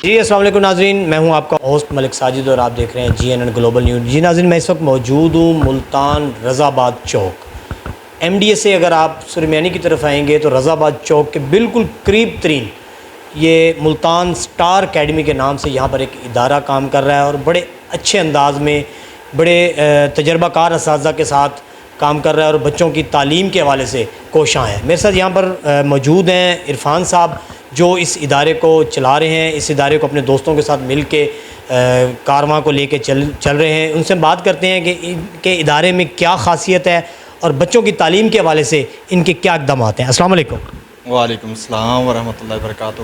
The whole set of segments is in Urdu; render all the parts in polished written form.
جی السلام علیکم ناظرین، میں ہوں آپ کا ہوسٹ ملک ساجد اور آپ دیکھ رہے ہیں GNN گلوبل نیوز۔ جی ناظرین، میں اس وقت موجود ہوں ملتان رضا آباد چوک MDA سے۔ اگر آپ سرمیانی کی طرف آئیں گے تو رضا آباد چوک کے بالکل قریب ترین یہ ملتان سٹار اکیڈمی کے نام سے یہاں پر ایک ادارہ کام کر رہا ہے اور بڑے اچھے انداز میں بڑے تجربہ کار اساتذہ کے ساتھ کام کر رہا ہے اور بچوں کی تعلیم کے حوالے سے کوشاں ہے۔ میرے ساتھ یہاں پر موجود ہیں عرفان صاحب، جو اس ادارے کو چلا رہے ہیں، اس ادارے کو اپنے دوستوں کے ساتھ مل کے کارواں کو لے کے چل رہے ہیں۔ ان سے بات کرتے ہیں کہ ان کے ادارے میں کیا خاصیت ہے اور بچوں کی تعلیم کے حوالے سے ان کے کیا اقدامات ہیں۔ السلام علیکم۔ وعلیکم السلام ورحمۃ اللہ وبرکاتہ۔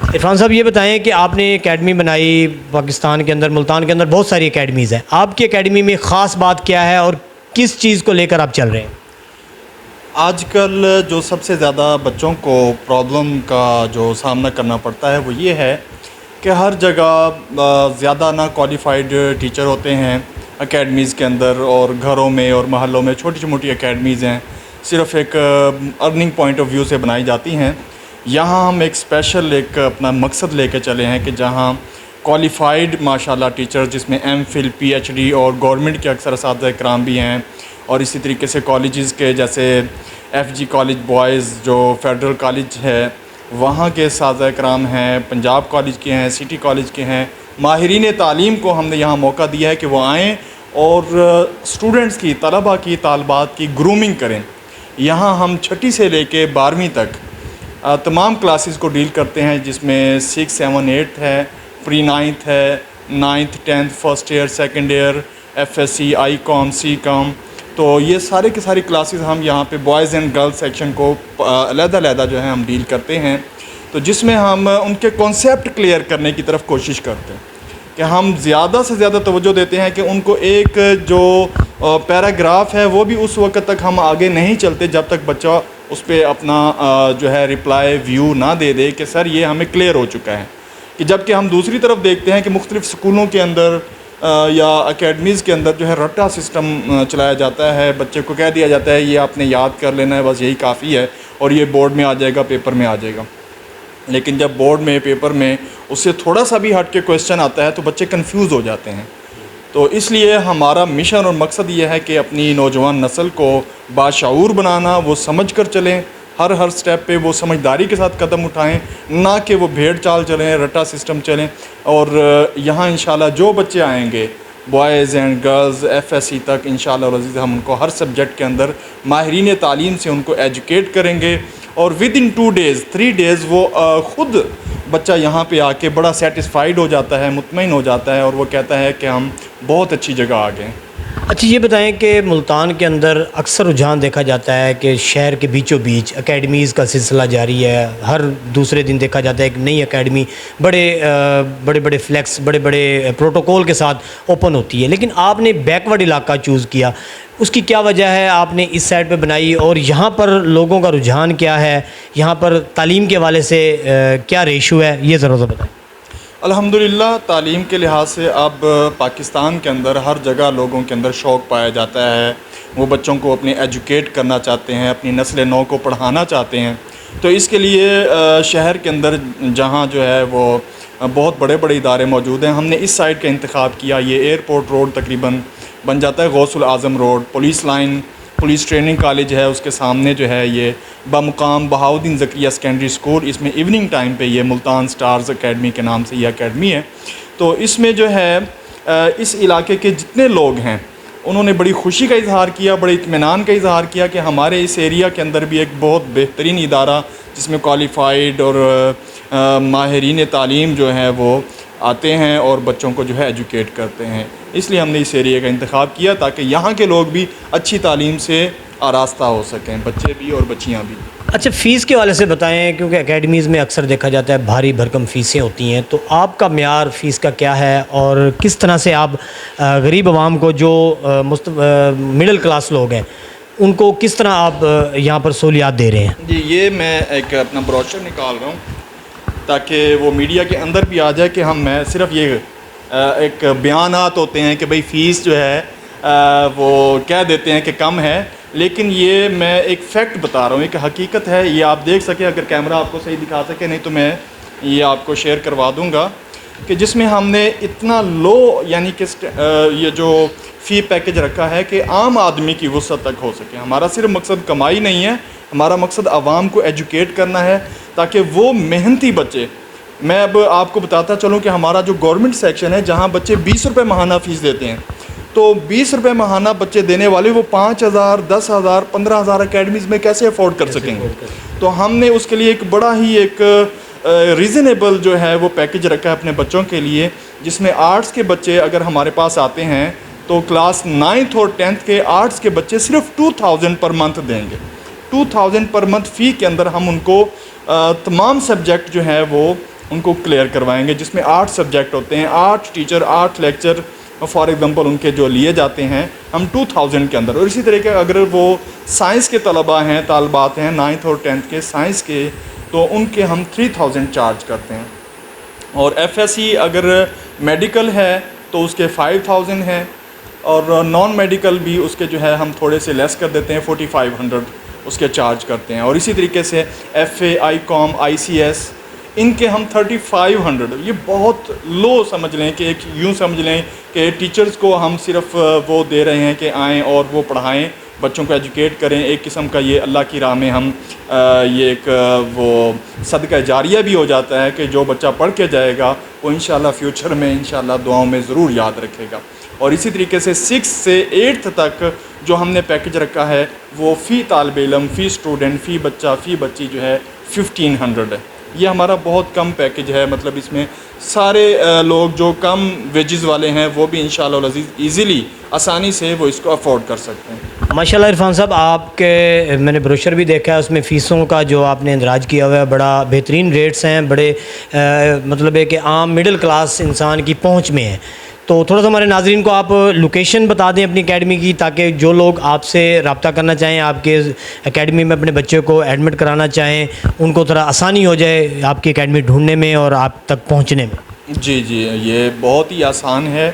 عرفان صاحب، یہ بتائیں کہ آپ نے اکیڈمی بنائی پاکستان کے اندر، ملتان کے اندر بہت ساری اکیڈمیز ہیں، آپ کی اکیڈمی میں خاص بات کیا ہے اور کس چیز کو لے کر آپ چل رہے ہیں؟ آج کل جو سب سے زیادہ بچوں کو پرابلم کا جو سامنا کرنا پڑتا ہے وہ یہ ہے کہ ہر جگہ زیادہ نہ کوالیفائڈ ٹیچر ہوتے ہیں اکیڈمیز کے اندر، اور گھروں میں اور محلوں میں چھوٹی موٹی اکیڈمیز ہیں، صرف ایک ارننگ پوائنٹ آف ویو سے بنائی جاتی ہیں۔ یہاں ہم ایک اسپیشل ایک اپنا مقصد لے کے چلے ہیں کہ جہاں کوالیفائڈ ماشاءاللہ ٹیچر، جس میں MPhil PhD اور گورنمنٹ کے اکثر اساتذہ اکرام بھی ہیں، اور اسی طریقے سے کالجز کے جیسے FG کالج بوائز جو فیڈرل کالج ہے وہاں کے اساتذہ اکرام ہیں، پنجاب کالج کے ہیں، سٹی کالج کے ہیں، ماہرین تعلیم کو ہم نے یہاں موقع دیا ہے کہ وہ آئیں اور اسٹوڈنٹس کی، طلباء کی، طالبات کی گرومنگ کریں۔ یہاں ہم 6 سے لے کے 12ویں تک تمام کلاسز کو ڈیل کرتے ہیں، جس میں 6, 7, 8 ہے، پری 9th ہے، 9th 10th first year, second year, FSC، ICOM، CCOM۔ تو یہ سارے کی ساری کلاسز ہم یہاں پہ بوائز اینڈ گرلز سیکشن کو علیحدہ جو ہے ہم ڈیل کرتے ہیں، تو جس میں ہم ان کے کانسیپٹ کلیئر کرنے کی طرف کوشش کرتے ہیں کہ ہم زیادہ سے زیادہ توجہ دیتے ہیں کہ ان کو ایک جو پیراگراف ہے وہ بھی اس وقت تک ہم آگے نہیں چلتے جب تک بچہ اس پہ اپنا جو ہے رپلائی ویو نہ دے دے کہ سر یہ ہمیں کلیئر ہو چکا ہے۔ کہ جب کہ ہم دوسری طرف دیکھتے ہیں کہ مختلف سکولوں کے اندر یا اکیڈمیز کے اندر جو ہے رٹا سسٹم چلایا جاتا ہے، بچے کو کہہ دیا جاتا ہے یہ آپ نے یاد کر لینا ہے، بس یہی کافی ہے اور یہ بورڈ میں آ جائے گا، پیپر میں آ جائے گا۔ لیکن جب بورڈ میں، پیپر میں اس سے تھوڑا سا بھی ہٹ کے کویسچن آتا ہے تو بچے کنفیوز ہو جاتے ہیں۔ تو اس لیے ہمارا مشن اور مقصد یہ ہے کہ اپنی نوجوان نسل کو باشعور بنانا، وہ سمجھ کر چلیں، ہر سٹیپ پہ وہ سمجھداری کے ساتھ قدم اٹھائیں، نہ کہ وہ بھیڑ چال چلیں، رٹا سسٹم چلیں۔ اور یہاں انشاءاللہ جو بچے آئیں گے بوائز اینڈ گرلز FSC تک، انشاءاللہ العزیز ہم ان کو ہر سبجیکٹ کے اندر ماہرین تعلیم سے ان کو ایجوکیٹ کریں گے، اور within 2 days 3 days وہ خود بچہ یہاں پہ آ کے بڑا سیٹسفائیڈ ہو جاتا ہے، مطمئن ہو جاتا ہے، اور وہ کہتا ہے کہ ہم بہت اچھی جگہ آ گئے۔ اچھا یہ بتائیں کہ ملتان کے اندر اکثر رجحان دیکھا جاتا ہے کہ شہر کے بیچوں بیچ اکیڈمیز کا سلسلہ جاری ہے، ہر دوسرے دن دیکھا جاتا ہے ایک نئی اکیڈمی بڑے فلیکس، بڑے پروٹوکول کے ساتھ اوپن ہوتی ہے، لیکن آپ نے بیکورڈ علاقہ چوز کیا، اس کی کیا وجہ ہے؟ آپ نے اس سائڈ پہ بنائی اور یہاں پر لوگوں کا رجحان کیا ہے؟ یہاں پر تعلیم کے حوالے سے کیا ریشو ہے؟ یہ ضرور بتائیں۔ الحمدللہ تعلیم کے لحاظ سے اب پاکستان کے اندر ہر جگہ لوگوں کے اندر شوق پایا جاتا ہے، وہ بچوں کو اپنے ایجوکیٹ کرنا چاہتے ہیں، اپنی نسل نو کو پڑھانا چاہتے ہیں۔ تو اس کے لیے شہر کے اندر جہاں جو ہے وہ بہت بڑے ادارے موجود ہیں، ہم نے اس سائڈ کا انتخاب کیا۔ یہ ایئرپورٹ روڈ تقریباً بن جاتا ہے Ghaus ul-Azam road, police line, police training college ہے، اس کے سامنے جو ہے یہ بمقام بہاؤالدین زکریا سیکنڈری اسکول، اس میں ایوننگ ٹائم پہ یہ ملتان سٹارز اکیڈمی کے نام سے یہ اکیڈمی ہے۔ تو اس میں جو ہے اس علاقے کے جتنے لوگ ہیں انہوں نے بڑی خوشی کا اظہار کیا، بڑے اطمینان کا اظہار کیا کہ ہمارے اس ایریا کے اندر بھی ایک بہت بہترین ادارہ جس میں کوالیفائڈ اور ماہرین تعلیم جو ہیں وہ آتے ہیں اور بچوں کو جو ہے ایجوکیٹ کرتے ہیں۔ اس لیے ہم نے اس ایریے کا انتخاب کیا تاکہ یہاں کے لوگ بھی اچھی تعلیم سے آراستہ ہو سکیں، بچے بھی اور بچیاں بھی۔ اچھا فیس کے حوالے سے بتائیں، کیونکہ اکیڈمیز میں اکثر دیکھا جاتا ہے بھاری بھرکم فیسیں ہوتی ہیں، تو آپ کا معیار فیس کا کیا ہے اور کس طرح سے آپ غریب عوام کو جو مڈل کلاس لوگ ہیں ان کو کس طرح آپ یہاں پر سہولیات دے رہے ہیں؟ جی یہ میں ایک اپنا بروشر نکال رہا ہوں تاکہ وہ میڈیا کے اندر بھی آ جائے کہ میں صرف یہ ایک بیانات ہوتے ہیں کہ بھئی فیس جو ہے وہ کہہ دیتے ہیں کہ کم ہے، لیکن یہ میں ایک فیکٹ بتا رہا ہوں، ایک حقیقت ہے، یہ آپ دیکھ سکیں، اگر کیمرہ آپ کو صحیح دکھا سکے، نہیں تو میں یہ آپ کو شیئر کروا دوں گا۔ کہ جس میں ہم نے اتنا لو یعنی کہ یہ جو فی پیکج رکھا ہے کہ عام آدمی کی وسعت تک ہو سکے. ہمارا صرف مقصد کمائی نہیں ہے, ہمارا مقصد عوام کو ایجوکیٹ کرنا ہے تاکہ وہ محنتی بچے. میں اب آپ کو بتاتا چلوں کہ ہمارا جو گورنمنٹ سیکشن ہے جہاں بچے 20 روپے ماہانہ فیس دیتے ہیں, تو 20 روپے ماہانہ بچے دینے والے وہ 5,000 10,000 15,000 اکیڈمیز میں کیسے افورڈ کر سکیں گے. تو ہم نے اس کے لیے ایک بڑا ہی ایک ریزنیبل جو ہے وہ پیکج رکھا ہے اپنے بچوں کے لیے, جس میں آرٹس کے بچے اگر ہمارے پاس آتے ہیں تو کلاس 9th اور 10th کے آرٹس کے بچے صرف 2,000 پر منتھ دیں گے. 2,000 پر منتھ فی کے اندر ہم ان کو تمام سبجیکٹ جو ہے وہ ان کو کلیئر کروائیں گے, جس میں 8 سبجیکٹ ہوتے ہیں, 8 teacher 8 lecture for example in کے جو لیے جاتے ہیں ہم 2,000 کے اندر. اور اسی طریقے اگر وہ سائنس کے طلباء ہیں, طالبات ہیں 9th اور 10th کے سائنس کے, تو ان کے ہم 3,000 چارج کرتے ہیں. اور ایف ایس سی اگر میڈیکل ہے تو اس کے 5,000 ہیں, اور نان میڈیکل بھی اس کے جو ہے ہم تھوڑے سے لیس کر دیتے ہیں, 4,500 اس کے چارج کرتے ہیں. اور اسی طریقے سے F A, I com, I C S, ان کے ہم 3,500. یہ بہت لو سمجھ لیں کہ ایک یوں سمجھ لیں کہ ٹیچرز کو ہم صرف وہ دے رہے ہیں کہ آئیں اور وہ پڑھائیں, بچوں کو ایجوکیٹ کریں. ایک قسم کا یہ اللہ کی راہ میں ہم یہ ایک وہ صدقہ جاریہ بھی ہو جاتا ہے کہ جو بچہ پڑھ کے جائے گا وہ انشاءاللہ فیوچر میں انشاءاللہ دعاؤں میں ضرور یاد رکھے گا. اور اسی طریقے سے 6 سے 8 تک جو ہم نے پیکج رکھا ہے وہ فی طالب علم, فی اسٹوڈنٹ, فی بچہ, فی بچی جو ہے 1,500 ہے. یہ ہمارا بہت کم پیکج ہے, مطلب اس میں سارے لوگ جو کم ویجز والے ہیں وہ بھی انشاءاللہ العزیز ایزیلی آسانی سے وہ اس کو افورڈ کر سکتے ہیں. ماشاءاللہ عرفان صاحب, آپ کے میں نے بروشر بھی دیکھا ہے, اس میں فیسوں کا جو آپ نے اندراج کیا ہوا ہے بڑا بہترین ریٹس ہیں, بڑے مطلب ہے کہ عام مڈل کلاس انسان کی پہنچ میں ہیں. تو تھوڑا سا ہمارے ناظرین کو آپ لوکیشن بتا دیں اپنی اکیڈمی کی, تاکہ جو لوگ آپ سے رابطہ کرنا چاہیں, آپ کے اکیڈمی میں اپنے بچے کو ایڈمٹ کرانا چاہیں, ان کو تھوڑا آسانی ہو جائے آپ کی اکیڈمی ڈھونڈنے میں اور آپ تک پہنچنے میں. جی یہ بہت ہی آسان ہے.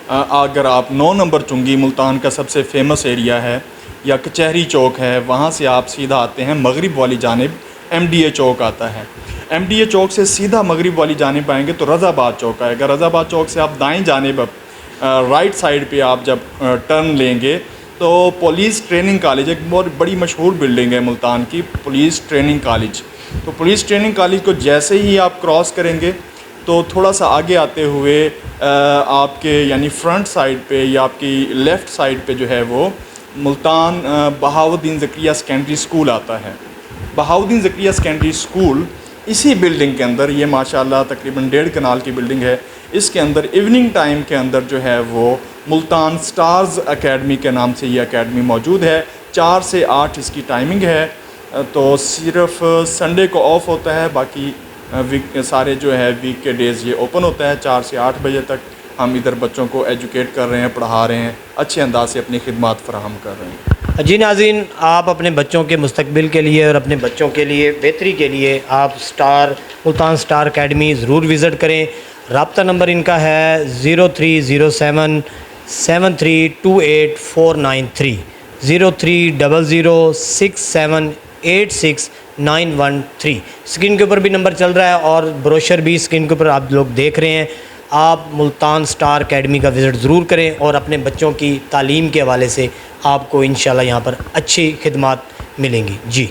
اگر آپ 9 نمبر چنگی ملتان کا سب سے فیمس ایریا ہے, یا کچہری چوک ہے, وہاں سے آپ سیدھا آتے ہیں مغرب والی جانب, ایم ڈی اے چوک آتا ہے. ایم ڈی اے چوک سے سیدھا مغرب والی جانب آئیں گے تو رضا آباد چوک آئے گا. رضا آباد چوک سے آپ دائیں جانب رائٹ سائڈ پہ آپ جب ٹرن لیں گے تو پولیس ٹریننگ کالج, ایک بہت بڑی مشہور بلڈنگ ہے ملتان کی, پولیس ٹریننگ کالج. تو پولیس ٹریننگ کالج کو جیسے ہی آپ کراس کریں گے تو تھوڑا سا آگے آتے ہوئے آپ کے یعنی فرنٹ سائڈ پہ یا آپ کی لیفٹ سائڈ پہ جو ہے وہ ملتان بہاؤالدین زکریا سیکنڈری اسکول آتا ہے. بہاؤالدین زکریا سیکنڈری اسکول اسی بلڈنگ کے اندر, یہ ماشاءاللہ تقریباً 1.5 کنال کی بلڈنگ ہے, اس کے اندر ایوننگ ٹائم کے اندر جو ہے وہ ملتان سٹارز اکیڈمی کے نام سے یہ اکیڈمی موجود ہے. 4 سے 8 اس کی ٹائمنگ ہے, تو صرف سنڈے کو آف ہوتا ہے, باقی سارے جو ہے ویک کے ڈیز یہ اوپن ہوتا ہے. 4 سے 8 بجے تک ہم ادھر بچوں کو ایجوکیٹ کر رہے ہیں, پڑھا رہے ہیں, اچھے انداز سے اپنی خدمات فراہم کر رہے ہیں. جی ناظرین, آپ اپنے بچوں کے مستقبل کے لیے اور اپنے بچوں کے لیے بہتری کے لیے آپ ملتان سٹار اکیڈمی ضرور وزٹ کریں. رابطہ نمبر ان کا ہے 0307 7328493 030067869113. اسکرین کے اوپر بھی نمبر چل رہا ہے اور بروشر بھی اسکرین کے اوپر آپ لوگ دیکھ رہے ہیں. آپ ملتان سٹار اکیڈمی کا وزٹ ضرور کریں اور اپنے بچوں کی تعلیم کے حوالے سے آپ کو انشاءاللہ یہاں پر اچھی خدمات ملیں گی. جی